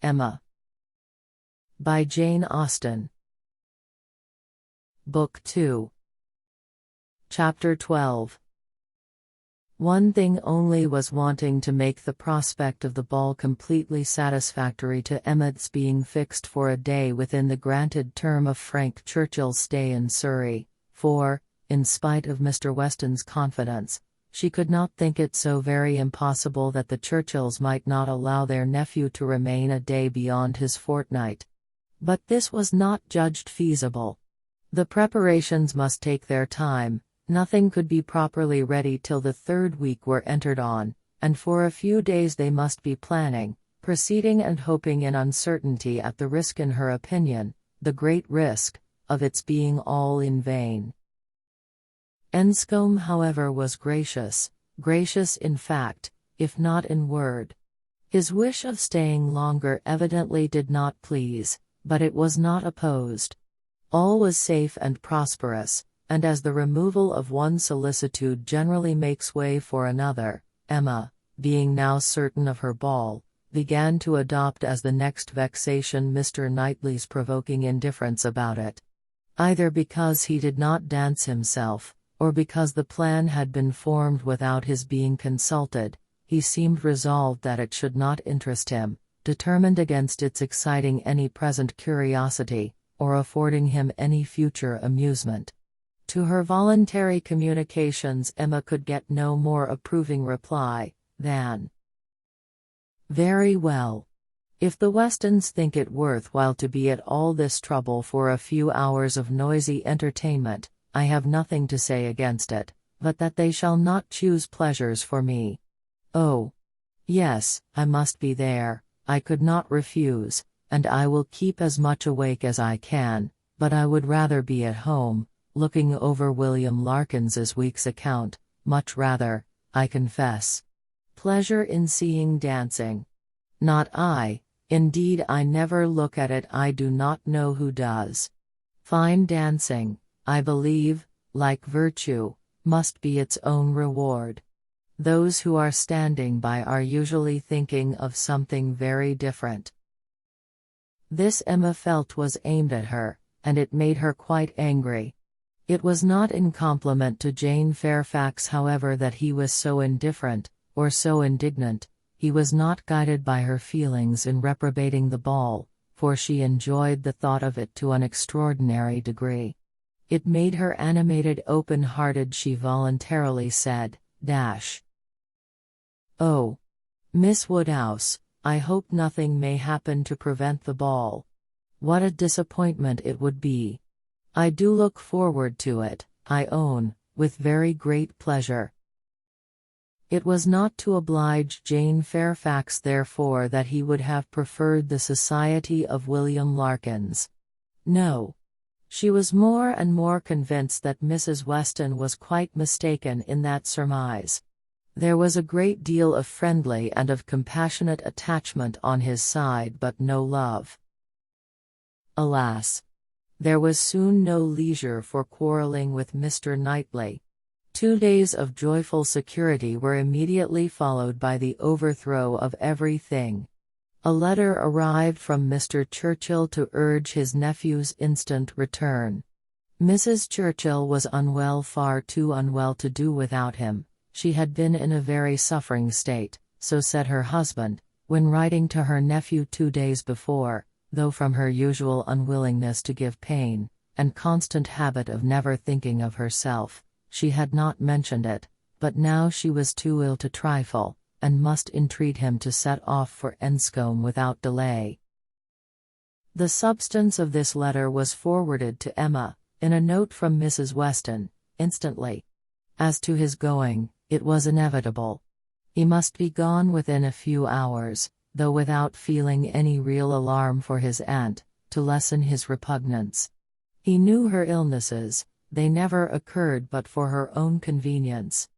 Emma. By Jane Austen. Book 2. Chapter 12. One thing only was wanting to make the prospect of the ball completely satisfactory to Emma's being fixed for a day within the granted term of Frank Churchill's stay in Surrey, for, in spite of Mr. Weston's confidence, she could not think it so very impossible that the Churchills might not allow their nephew to remain a day beyond his fortnight. But this was not judged feasible. The preparations must take their time. Nothing could be properly ready till the third week were entered on, and for a few days they must be planning, proceeding and hoping in uncertainty at the risk, in her opinion, the great risk, of its being all in vain. Enscombe, however, was gracious in fact, if not in word. His wish of staying longer evidently did not please, but it was not opposed. All was safe and prosperous, and as the removal of one solicitude generally makes way for another, Emma, being now certain of her ball, began to adopt as the next vexation Mr. Knightley's provoking indifference about it. Either because he did not dance himself, or because the plan had been formed without his being consulted, he seemed resolved that it should not interest him, determined against its exciting any present curiosity, or affording him any future amusement. To her voluntary communications Emma could get no more approving reply than, "Very well. If the Westons think it worth while to be at all this trouble for a few hours of noisy entertainment, I have nothing to say against it, but that they shall not choose pleasures for me. Oh, yes, I must be there, I could not refuse, and I will keep as much awake as I can, but I would rather be at home, looking over William Larkins's week's account, much rather, I confess. Pleasure in seeing dancing? Not I, indeed I never look at it. I do not know who does. Fine dancing, I believe, like virtue, must be its own reward. Those who are standing by are usually thinking of something very different." This Emma felt was aimed at her, and it made her quite angry. It was not in compliment to Jane Fairfax, however, that he was so indifferent, or so indignant. He was not guided by her feelings in reprobating the ball, for she enjoyed the thought of it to an extraordinary degree. It made her animated, open-hearted. She voluntarily said, "Oh, Miss Woodhouse, I hope nothing may happen to prevent the ball. What a disappointment it would be. I do look forward to it, I own, with very great pleasure." It was not to oblige Jane Fairfax, therefore, that he would have preferred the society of William Larkins. No. She was more and more convinced that Mrs. Weston was quite mistaken in that surmise. There was a great deal of friendly and of compassionate attachment on his side, but no love. Alas! There was soon no leisure for quarrelling with Mr. Knightley. 2 days of joyful security were immediately followed by the overthrow of everything. A letter arrived from Mr. Churchill to urge his nephew's instant return. Mrs. Churchill was unwell, far too unwell to do without him. She had been in a very suffering state, so said her husband, when writing to her nephew 2 days before, though from her usual unwillingness to give pain, and constant habit of never thinking of herself, she had not mentioned it, but now she was too ill to trifle, and must entreat him to set off for Enscombe without delay. The substance of this letter was forwarded to Emma, in a note from Mrs. Weston, instantly. As to his going, it was inevitable. He must be gone within a few hours, though without feeling any real alarm for his aunt, to lessen his repugnance. He knew her illnesses, they never occurred but for her own convenience.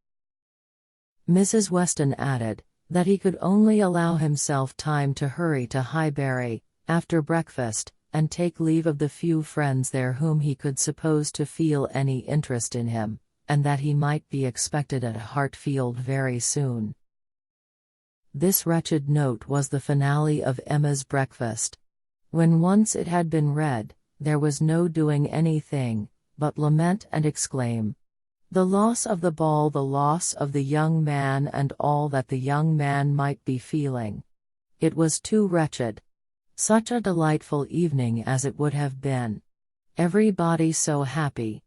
Mrs. Weston added, that he could only allow himself time to hurry to Highbury, after breakfast, and take leave of the few friends there whom he could suppose to feel any interest in him, and that he might be expected at Hartfield very soon. This wretched note was the finale of Emma's breakfast. When once it had been read, there was no doing anything but lament and exclaim. The loss of the ball, the loss of the young man, and all that the young man might be feeling. It was too wretched. Such a delightful evening as it would have been. Everybody so happy.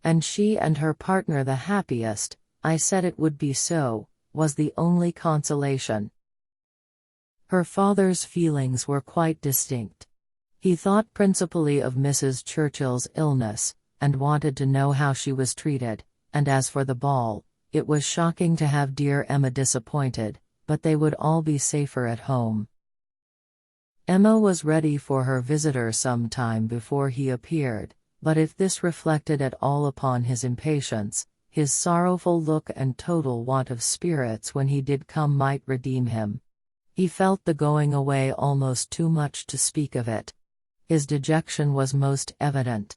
And she and her partner the happiest. I said it would be so, was the only consolation. Her father's feelings were quite distinct. He thought principally of Mrs. Churchill's illness, and wanted to know how she was treated, and as for the ball, it was shocking to have dear Emma disappointed, but they would all be safer at home. Emma was ready for her visitor some time before he appeared, but if this reflected at all upon his impatience, his sorrowful look and total want of spirits when he did come might redeem him. He felt the going away almost too much to speak of it. His dejection was most evident.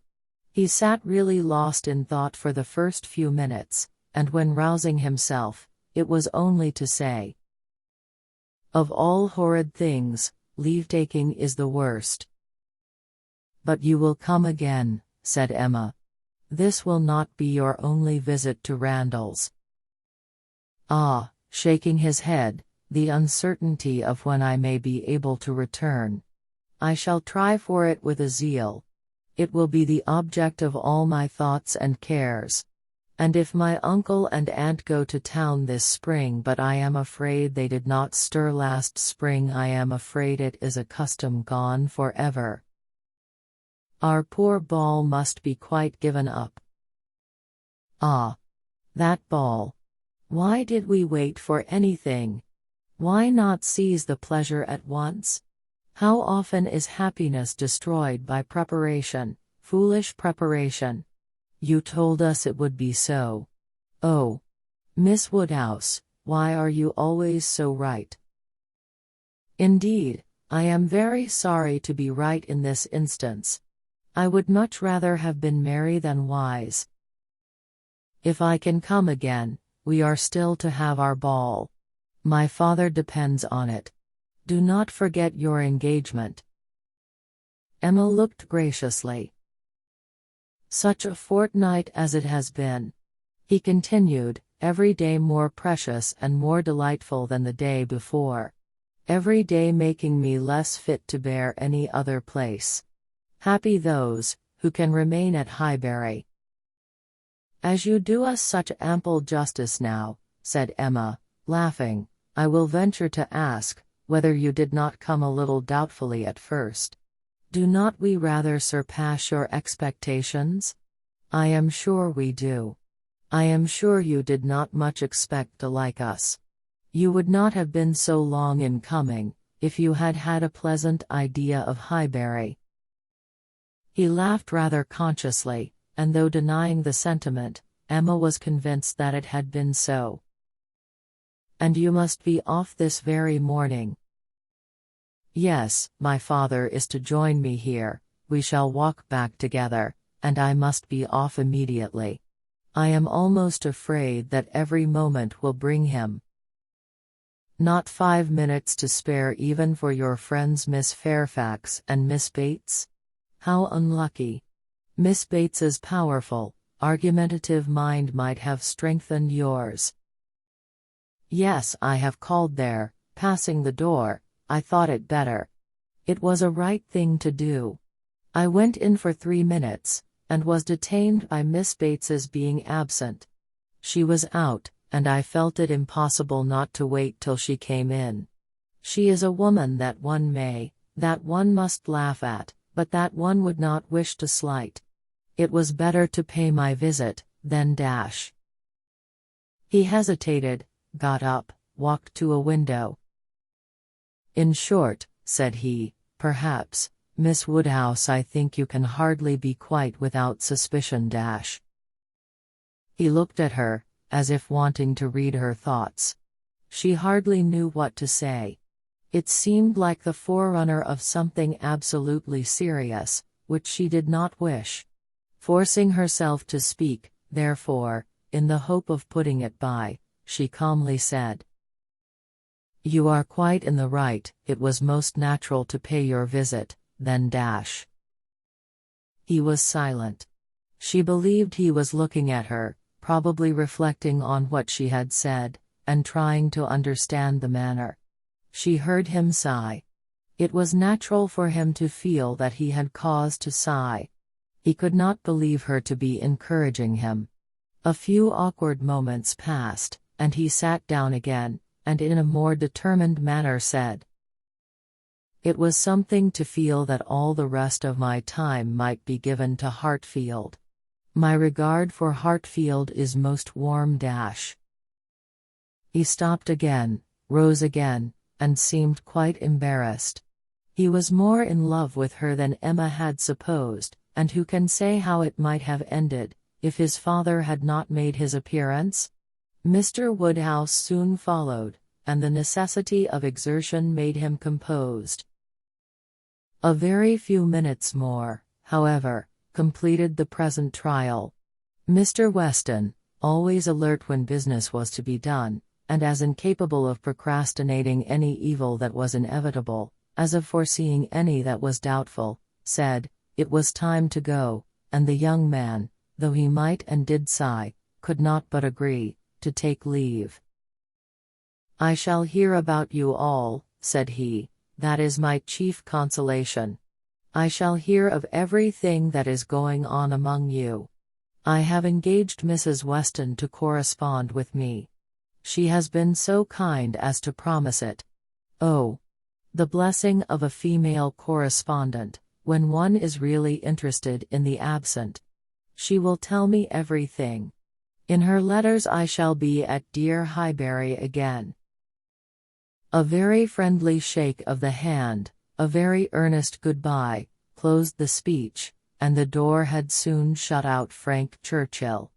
He sat really lost in thought for the first few minutes, and when rousing himself, it was only to say, "Of all horrid things, leave-taking is the worst." "But you will come again," said Emma. "This will not be your only visit to Randalls." "Ah," shaking his head, "the uncertainty of when I may be able to return. I shall try for it with a zeal. It will be the object of all my thoughts and cares. And if my uncle and aunt go to town this spring, but I am afraid they did not stir last spring, I am afraid it is a custom gone forever. Our poor ball must be quite given up." "Ah! That ball! Why did we wait for anything? Why not seize the pleasure at once? How often is happiness destroyed by preparation, foolish preparation? You told us it would be so. Oh, Miss Woodhouse, why are you always so right?" "Indeed, I am very sorry to be right in this instance. I would much rather have been merry than wise. If I can come again, we are still to have our ball. My father depends on it. Do not forget your engagement." Emma looked graciously. "Such a fortnight as it has been," he continued, "every day more precious and more delightful than the day before. Every day making me less fit to bear any other place. Happy those who can remain at Highbury." "As you do us such ample justice now," said Emma, laughing, "I will venture to ask, whether you did not come a little doubtfully at first. Do not we rather surpass your expectations? I am sure we do. I am sure you did not much expect to like us. You would not have been so long in coming, if you had had a pleasant idea of Highbury." He laughed rather consciously, and though denying the sentiment, Emma was convinced that it had been so. "And you must be off this very morning?" "Yes, my father is to join me here. We shall walk back together, and I must be off immediately. I am almost afraid that every moment will bring him." "Not 5 minutes to spare even for your friends Miss Fairfax and Miss Bates? How unlucky! Miss Bates's powerful, argumentative mind might have strengthened yours." "Yes, I have called there, passing the door. I thought it better. It was a right thing to do. I went in for 3 minutes, and was detained by Miss Bates's being absent. She was out, and I felt it impossible not to wait till she came in. She is a woman that one must laugh at, but that one would not wish to slight. It was better to pay my visit, than dash." He hesitated, got up, walked to a window. "In short," said he, "perhaps, Miss Woodhouse, I think you can hardly be quite without suspicion dash." He looked at her, as if wanting to read her thoughts. She hardly knew what to say. It seemed like the forerunner of something absolutely serious, which she did not wish. Forcing herself to speak, therefore, in the hope of putting it by, she calmly said, You are quite in the right, it was most natural to pay your visit, then dash. He was silent. She believed he was looking at her, probably reflecting on what she had said, and trying to understand the manner. She heard him sigh. It was natural for him to feel that he had cause to sigh. He could not believe her to be encouraging him. A few awkward moments passed, and he sat down again, and in a more determined manner said, "It was something to feel that all the rest of my time might be given to Hartfield. My regard for Hartfield is most warm dash." He stopped again, rose again, and seemed quite embarrassed. He was more in love with her than Emma had supposed, and who can say how it might have ended, if his father had not made his appearance? Mr. Woodhouse soon followed, and the necessity of exertion made him composed. A very few minutes more, however, completed the present trial. Mr. Weston, always alert when business was to be done, and as incapable of procrastinating any evil that was inevitable, as of foreseeing any that was doubtful, said, it was time to go, and the young man, though he might and did sigh, could not but agree, to take leave. "I shall hear about you all," said he, "that is my chief consolation. I shall hear of everything that is going on among you. I have engaged Mrs. Weston to correspond with me. She has been so kind as to promise it. Oh, the blessing of a female correspondent, when one is really interested in the absent. She will tell me everything. In her letters I shall be at dear Highbury again." A very friendly shake of the hand, a very earnest goodbye, closed the speech, and the door had soon shut out Frank Churchill.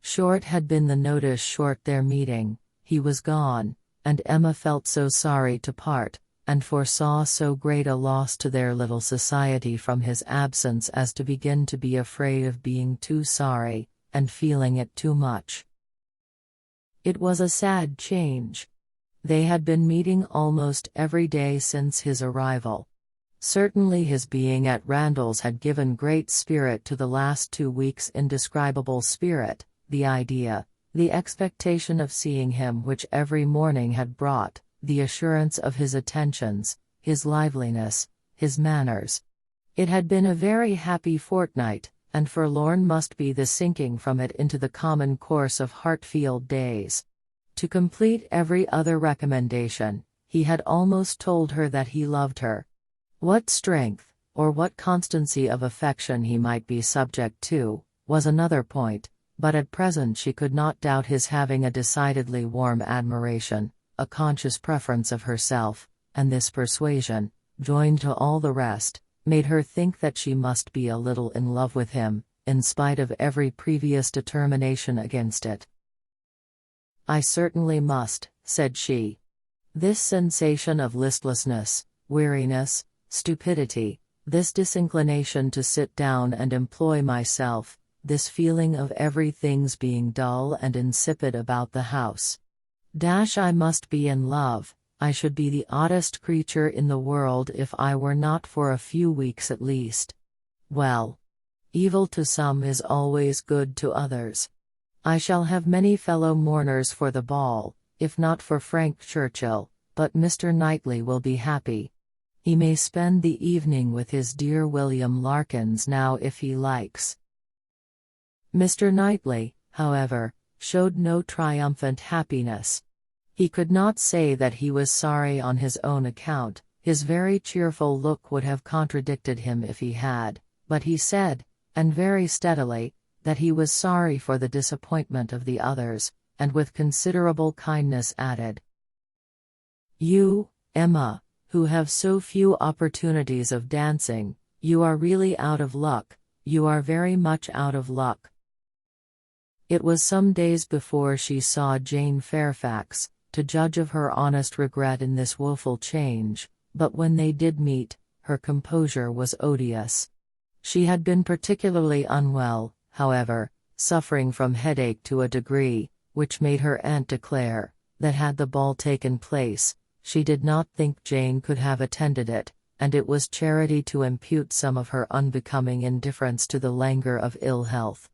Short had been the notice short their meeting, he was gone, and Emma felt so sorry to part, and foresaw so great a loss to their little society from his absence as to begin to be afraid of being too sorry, and feeling it too much. It was a sad change. They had been meeting almost every day since his arrival. Certainly his being at Randalls had given great spirit to the last 2 weeks, indescribable spirit, the idea, the expectation of seeing him which every morning had brought, the assurance of his attentions, his liveliness, his manners. It had been a very happy fortnight, and forlorn must be the sinking from it into the common course of Hartfield days. To complete every other recommendation, he had almost told her that he loved her. What strength, or what constancy of affection he might be subject to, was another point, but at present she could not doubt his having a decidedly warm admiration, a conscious preference of herself, and this persuasion, joined to all the rest, made her think that she must be a little in love with him, in spite of every previous determination against it. "I certainly must," said she. "This sensation of listlessness, weariness, stupidity, this disinclination to sit down and employ myself, this feeling of everything's being dull and insipid about the house. I must be in love. I should be the oddest creature in the world if I were not for a few weeks at least. Well, evil to some is always good to others. I shall have many fellow mourners for the ball, if not for Frank Churchill, but Mr. Knightley will be happy. He may spend the evening with his dear William Larkins now if he likes." Mr. Knightley, however, showed no triumphant happiness. He could not say that he was sorry on his own account, his very cheerful look would have contradicted him if he had, but he said, and very steadily, that he was sorry for the disappointment of the others, and with considerable kindness added, "You, Emma, who have so few opportunities of dancing, you are really out of luck, you are very much out of luck." It was some days before she saw Jane Fairfax, to judge of her honest regret in this woeful change, but when they did meet, her composure was odious. She had been particularly unwell, however, suffering from headache to a degree, which made her aunt declare, that had the ball taken place, she did not think Jane could have attended it, and it was charity to impute some of her unbecoming indifference to the languor of ill health.